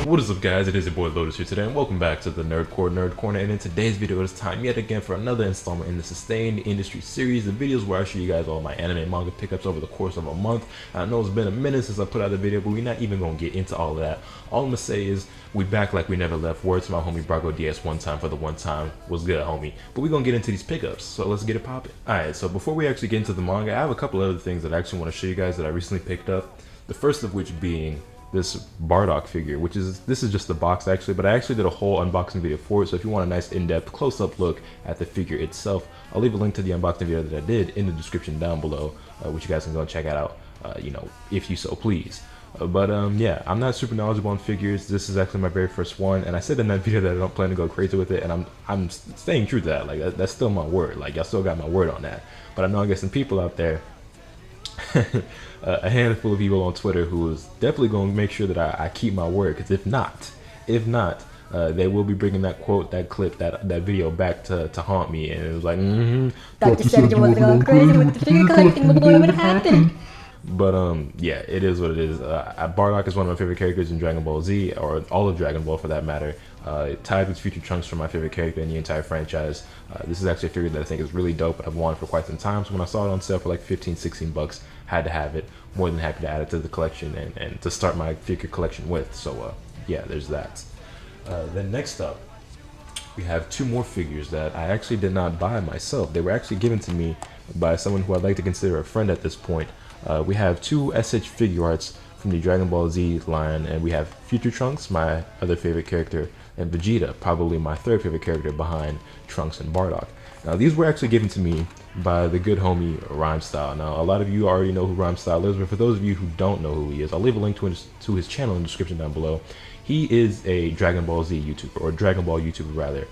What is up, guys? It is your boy Lotus here today, and welcome back to the Nerd Corner. And in today's video, it's time yet again for another installment in the Sustained Industry series, the videos where I show you guys all my anime and manga pickups over the course of a month. I know it's been a minute since I put out a video, but we're not even gonna get into all of that. All I'm gonna say is we back like we never left. Word to my homie Brago DS one time for the one time. Was good, homie. But we're gonna get into these pickups, so let's get it popping. Alright, so before we actually get into the manga, I have a couple other things that I actually want to show you guys that I recently picked up. The first of which being this Bardock figure, this is just the box actually, but I actually did a whole unboxing video for it. So if you want a nice in-depth close-up look at the figure itself, I'll leave a link to the unboxing video that I did in the description down below, which you guys can go and check it out, if you so please. Yeah, I'm not super knowledgeable on figures. This is actually my very first one, and I said in that video that I don't plan to go crazy with it, and I'm staying true to that. Like that's still my word. Like I still got my word on that. But I know I got some people out there. A handful of people on Twitter who is definitely going to make sure that I keep my word, because if not, they will be bringing that quote, that clip, that video back to haunt me, and it was like, Doctor said you wanted to go crazy with the figure collecting, but boy, what happened? But yeah, it is what it is. Bardock is one of my favorite characters in Dragon Ball Z, or all of Dragon Ball for that matter. It tied with Future Trunks for my favorite character in the entire franchise. This is actually a figure that I think is really dope, and I've wanted for quite some time. So when I saw it on sale for like 15-16 bucks, had to have it. More than happy to add it to the collection and to start my figure collection with. So yeah, there's that. Then next up, we have two more figures that I actually did not buy myself. They were actually given to me by someone who I'd like to consider a friend at this point. We have two SH Figuarts from the Dragon Ball Z line, and we have Future Trunks, my other favorite character, and Vegeta, probably my third favorite character behind Trunks and Bardock. Now, these were actually given to me by the good homie Rhyme Style. Now, a lot of you already know who Rhyme Style is, but for those of you who don't know who he is, I'll leave a link to his channel in the description down below. He is a Dragon Ball Z YouTuber, or Dragon Ball YouTuber rather.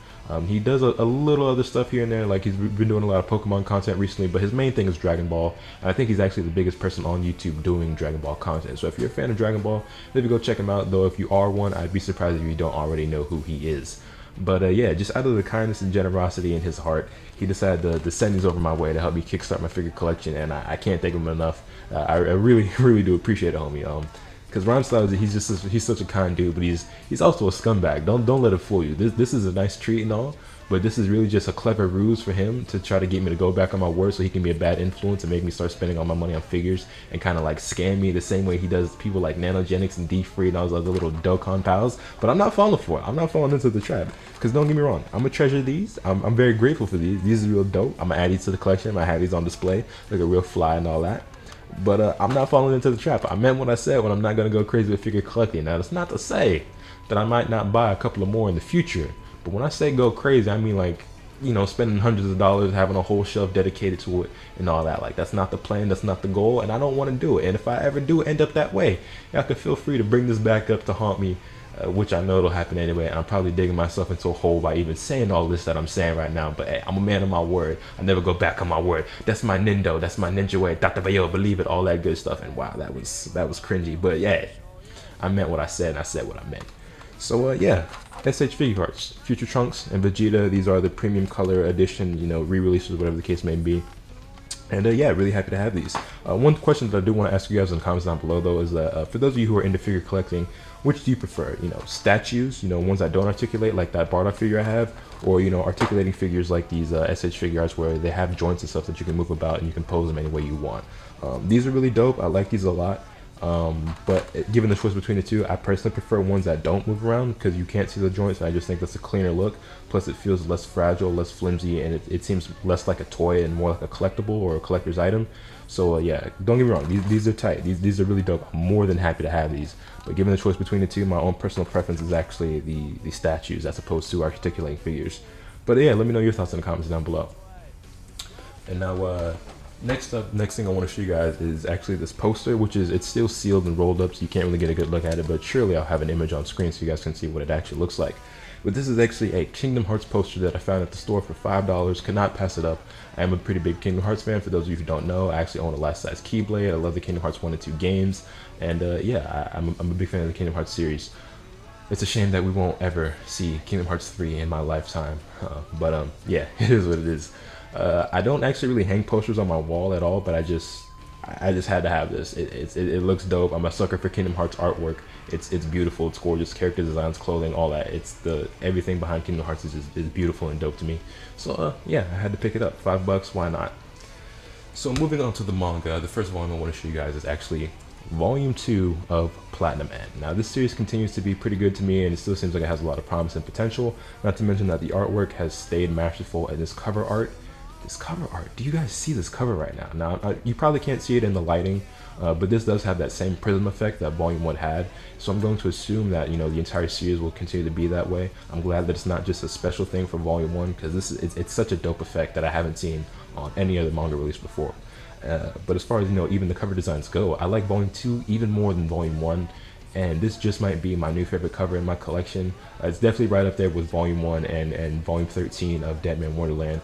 He does a little other stuff here and there, like he's been doing a lot of Pokemon content recently, but his main thing is Dragon Ball, and I think he's actually the biggest person on YouTube doing Dragon Ball content. So if you're a fan of Dragon Ball, maybe go check him out, though if you are one, I'd be surprised if you don't already know who he is. But yeah, just out of the kindness and generosity in his heart, he decided to send these over my way to help me kickstart my figure collection, and I can't thank him enough. I really, really do appreciate it, homie. Because Rhyme Style, he's such a kind dude, but he's also a scumbag. Don't let it fool you. This is a nice treat and all, but this is really just a clever ruse for him to try to get me to go back on my word, so he can be a bad influence and make me start spending all my money on figures and kind of like scam me the same way he does people like Nanogenics and D-Free and all those other little Dokkan pals. But I'm not falling for it. I'm not falling into the trap. Because don't get me wrong, I'm gonna treasure these. I'm very grateful for these. These are real dope. I'm gonna add these to the collection. I'm gonna have these on display, look a real fly and all that. But I'm not falling into the trap. I meant what I said when I'm not going to go crazy with figure collecting. Now, that's not to say that I might not buy a couple of more in the future. But when I say go crazy, I mean like, spending hundreds of dollars, having a whole shelf dedicated to it and all that. Like, that's not the plan. That's not the goal. And I don't want to do it. And if I ever do end up that way, y'all can feel free to bring this back up to haunt me. Which I know it'll happen anyway, and I'm probably digging myself into a hole by even saying all this that I'm saying right now, but hey, I'm a man of my word. I never go back on my word. That's my Nindo, that's my ninja way, Dr. Bayo, believe it, all that good stuff. And wow, that was cringy, but yeah, I meant what I said, and I said what I meant. So yeah, SH Figuarts, Future Trunks and Vegeta, these are the premium color edition, re-releases, whatever the case may be. And yeah, really happy to have these. One question that I do want to ask you guys in the comments down below, though, is that for those of you who are into figure collecting, which do you prefer? Statues, ones that don't articulate, like that Bardock figure I have, or articulating figures like these SH Figuarts where they have joints and stuff that you can move about and you can pose them any way you want. These are really dope. I like these a lot. But given the choice between the two, I personally prefer ones that don't move around because you can't see the joints, and I just think that's a cleaner look. Plus it feels less fragile, less flimsy, and it seems less like a toy and more like a collectible or a collector's item. So yeah, don't get me wrong, these are tight, these are really dope. I'm more than happy to have these, but given the choice between the two, my own personal preference is actually the statues as opposed to articulating figures. But yeah, let me know your thoughts in the comments down below. And now next thing I want to show you guys is actually this poster, which it's still sealed and rolled up, so you can't really get a good look at it, but surely I'll have an image on screen so you guys can see what it actually looks like. But this is actually a Kingdom Hearts poster that I found at the store for $5. Could not pass it up. I am a pretty big Kingdom Hearts fan. For those of you who don't know, I actually own a life-size Keyblade. I love the Kingdom Hearts 1 and 2 games, and yeah, I'm a big fan of the Kingdom Hearts series. It's a shame that we won't ever see Kingdom Hearts 3 in my lifetime, yeah, it is what it is. I don't actually really hang posters on my wall at all, but I just had to have this. It looks dope. I'm a sucker for Kingdom Hearts artwork. It's beautiful. It's gorgeous. Character designs, clothing, all that. It's the everything behind Kingdom Hearts is beautiful and dope to me. So yeah, I had to pick it up. $5. Why not? So moving on to the manga, the first volume I want to show you guys is actually Volume 2 of Platinum Man. Now this series continues to be pretty good to me, and it still seems like it has a lot of promise and potential. Not to mention that the artwork has stayed masterful, and this cover art, do you guys see this cover right now? Now you probably can't see it in the lighting, but this does have that same prism effect that Volume 1 had. So I'm going to assume that, you know, the entire series will continue to be that way. I'm glad that it's not just a special thing for Volume 1, because it's such a dope effect that I haven't seen on any other manga release before. But as far as, you know, even the cover designs go, I like Volume 2 even more than Volume 1, and this just might be my new favorite cover in my collection. It's definitely right up there with Volume 1 and Volume 13 of Dead Man Wonderland,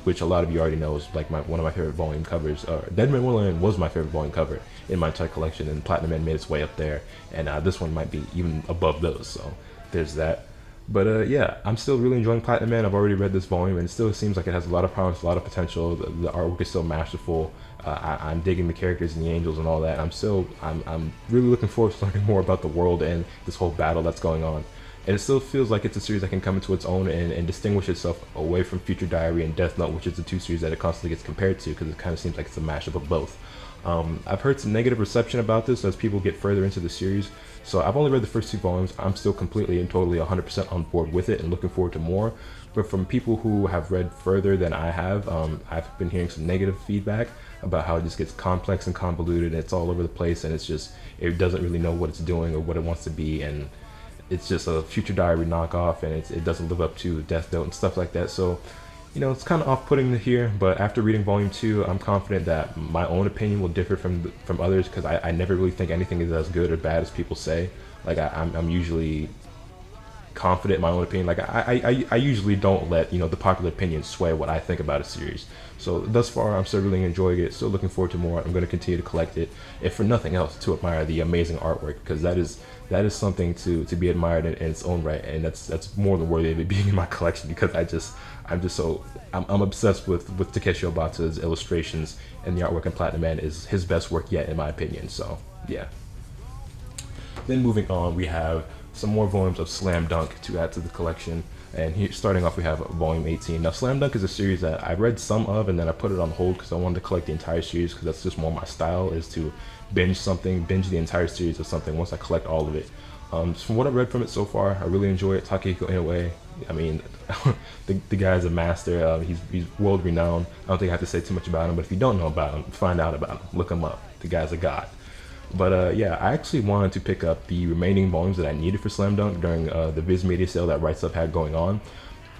which a lot of you already know is like one of my favorite volume covers. Dead Man Wonderland was my favorite volume cover in my entire collection, and Platinum Man made its way up there, and this one might be even above those, so there's that. But yeah, I'm still really enjoying Platinum Man. I've already read this volume, and it still seems like it has a lot of promise, a lot of potential. The artwork is still masterful. I'm digging the characters and the angels and all that. I'm really looking forward to learning more about the world and this whole battle that's going on. And it still feels like it's a series that can come into its own and distinguish itself away from Future Diary and Death Note, which is the two series that it constantly gets compared to, because it kind of seems like it's a mashup of both. I've heard some negative reception about this as people get further into the series, so I've only read the first 2 volumes. I'm still completely and totally 100% on board with it and looking forward to more. But from people who have read further than I have, I've been hearing some negative feedback about how it just gets complex and convoluted, and it's all over the place, and it doesn't really know what it's doing or what it wants to be, and it's just a Future Diary knockoff, and it doesn't live up to Death Note and stuff like that. So, you know, it's kind of off-putting here, but after reading Volume 2, I'm confident that my own opinion will differ from others, because I never really think anything is as good or bad as people say. Like, I'm usually confident in my own opinion. Like, I usually don't let, you know, the popular opinion sway what I think about a series. So thus far, I'm still really enjoying it, still looking forward to more. I'm going to continue to collect it, if for nothing else, to admire the amazing artwork, because that is something to be admired in its own right, and that's more than worthy of it being in my collection, because I'm obsessed with Takeshi Obata's illustrations, and the artwork in Platinum Man is his best work yet, in my opinion. So yeah. Then moving on, we have some more volumes of Slam Dunk to add to the collection. And here, starting off, we have volume 18. Now, Slam Dunk is a series that I read some of, and then I put it on hold because I wanted to collect the entire series, because that's just more my style, is to binge the entire series of something once I collect all of it. From what I've read from it so far, I really enjoy it. Takehiko Inoue, I mean, the guy's a master. He's world renowned. I don't think I have to say too much about him, but if you don't know about him, find out about him. Look him up. The guy's a god. But yeah, I actually wanted to pick up the remaining volumes that I needed for Slam Dunk during the Viz Media sale that Rights Up had going on.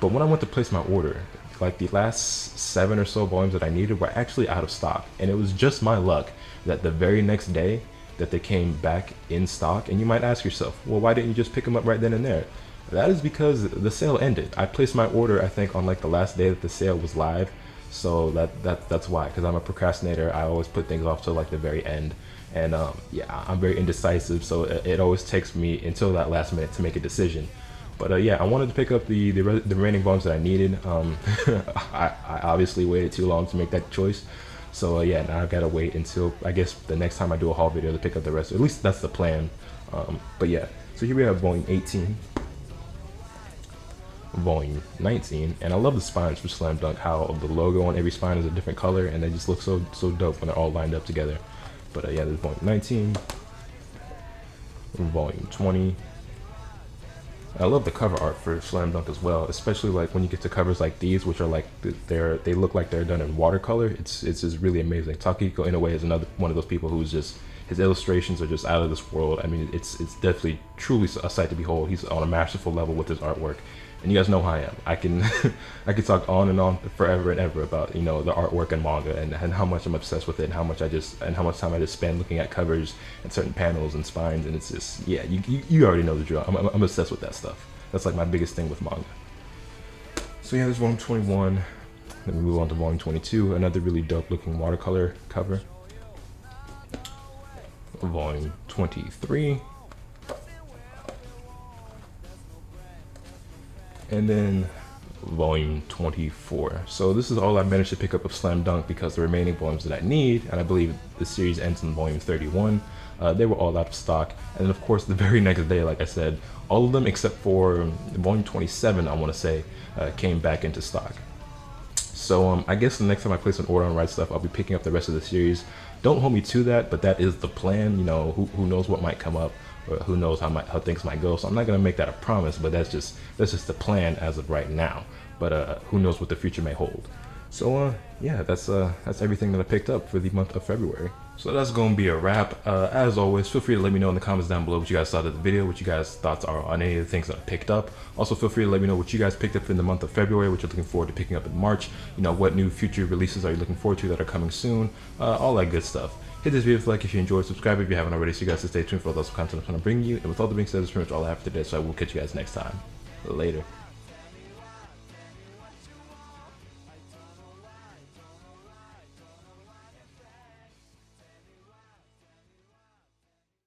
But when I went to place my order, like the last 7 or so volumes that I needed were actually out of stock. And it was just my luck that the very next day that they came back in stock. And you might ask yourself, well, why didn't you just pick them up right then and there? That is because the sale ended. I placed my order, I think, on like the last day that the sale was live. So that's why, because I'm a procrastinator. I always put things off till like the very end. And yeah, I'm very indecisive, so it always takes me until that last minute to make a decision. But yeah, I wanted to pick up the remaining volumes that I needed. I obviously waited too long to make that choice. So yeah, now I've got to wait until, I guess, the next time I do a haul video to pick up the rest. At least that's the plan. But yeah, so here we have volume 18. Volume 19, and I love the spines for Slam Dunk, how the logo on every spine is a different color, and they just look so dope when they're all lined up together. But yeah, there's volume 19, volume 20. I love the cover art for Slam Dunk as well, especially like when you get to covers like these, which are like they look like they're done in watercolor. It's just really amazing. Takehiko Inoue is another one of those people who's just, his illustrations are just out of this world. I mean, it's definitely truly a sight to behold. He's on a masterful level with his artwork. And you guys know how I am. I can talk on and on forever and ever about, you know, the artwork and manga and how much I'm obsessed with it, and how much time I just spend looking at covers and certain panels and spines, and it's just, yeah, you already know the drill. I'm obsessed with that stuff. That's like my biggest thing with manga. So yeah, there's volume 21. Then we move on to volume 22, another really dope looking watercolor cover. Volume 23. And then volume 24. So this is all I managed to pick up of Slam Dunk, because the remaining volumes that I need, and I believe the series ends in volume 31, they were all out of stock. And then of course the very next day, like I said, all of them except for volume 27, I want to say, came back into stock. So I guess the next time I place an order on Right Stuff, I'll be picking up the rest of the series. Don't hold me to that, but that is the plan. You know, who knows what might come up, or who knows how things might go. So I'm not gonna make that a promise, but that's just the plan as of right now. But who knows what the future may hold. So yeah, that's everything that I picked up for the month of February. So that's gonna be a wrap. As always, feel free to let me know in the comments down below what you guys thought of the video, what you guys' thoughts are on any of the things that I picked up. Also, feel free to let me know what you guys picked up in the month of February, what you're looking forward to picking up in March. You know, what new future releases are you looking forward to that are coming soon? All that good stuff. Hit this video with a like if you enjoyed, subscribe if you haven't already, so you guys can stay tuned for all those content I'm gonna bring you. And with all that being said, that's pretty much all I have for today, so I will catch you guys next time. Later.